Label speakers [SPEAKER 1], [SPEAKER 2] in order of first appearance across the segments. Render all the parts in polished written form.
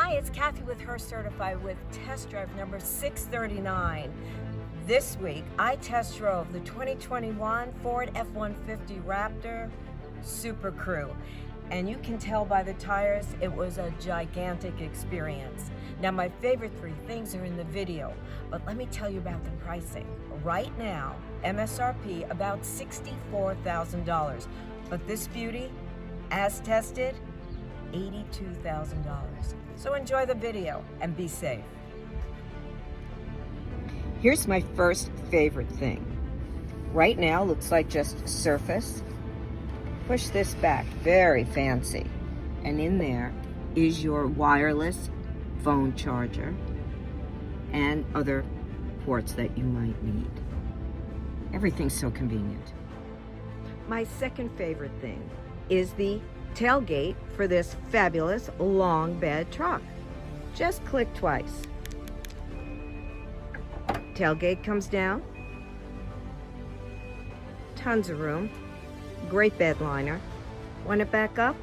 [SPEAKER 1] Hi, it's Cathy with Her Certified with test drive number 639. This week, I test drove the 2021 Ford F-150 Raptor Supercrew. And you can tell by the tires, it was a gigantic experience. Now, my favorite three things are in the video, but let me tell you about the pricing. Right now, MSRP about $64,000. But this beauty, as tested, $82,000. So enjoy the video and be safe. Here's my first favorite thing. Right now, looks like just surface. Push this back, very fancy. And in there is your wireless phone charger and other ports that you might need. Everything's so convenient. My second favorite thing is the tailgate for this fabulous long bed truck. Just click twice. Tailgate comes down. Tons of room. Great bed liner. Want it back up?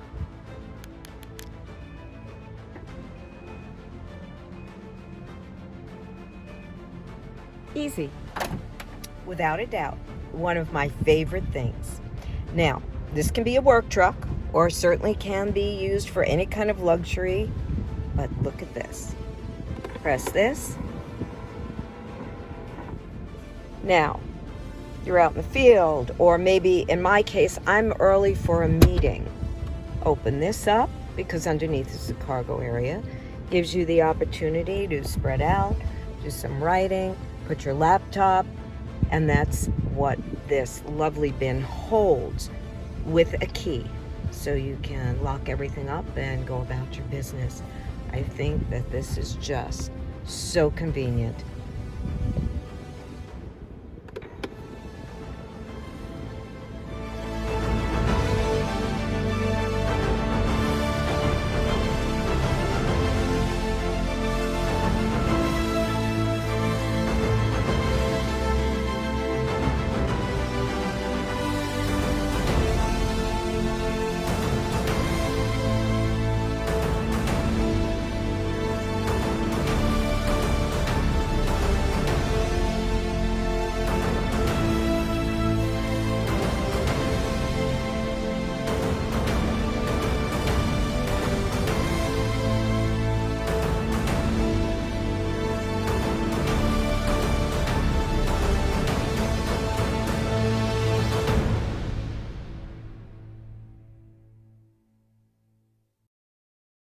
[SPEAKER 1] Easy. Without a doubt, one of my favorite things. Now, this can be a work truck, or certainly can be used for any kind of luxury, but look at this. Press this. Now, you're out in the field, or maybe in my case, I'm early for a meeting. Open this up, because underneath is the cargo area. Gives you the opportunity to spread out, do some writing, put your laptop, and that's what this lovely bin holds with a key. So you can lock everything up and go about your business. I think that this is just so convenient.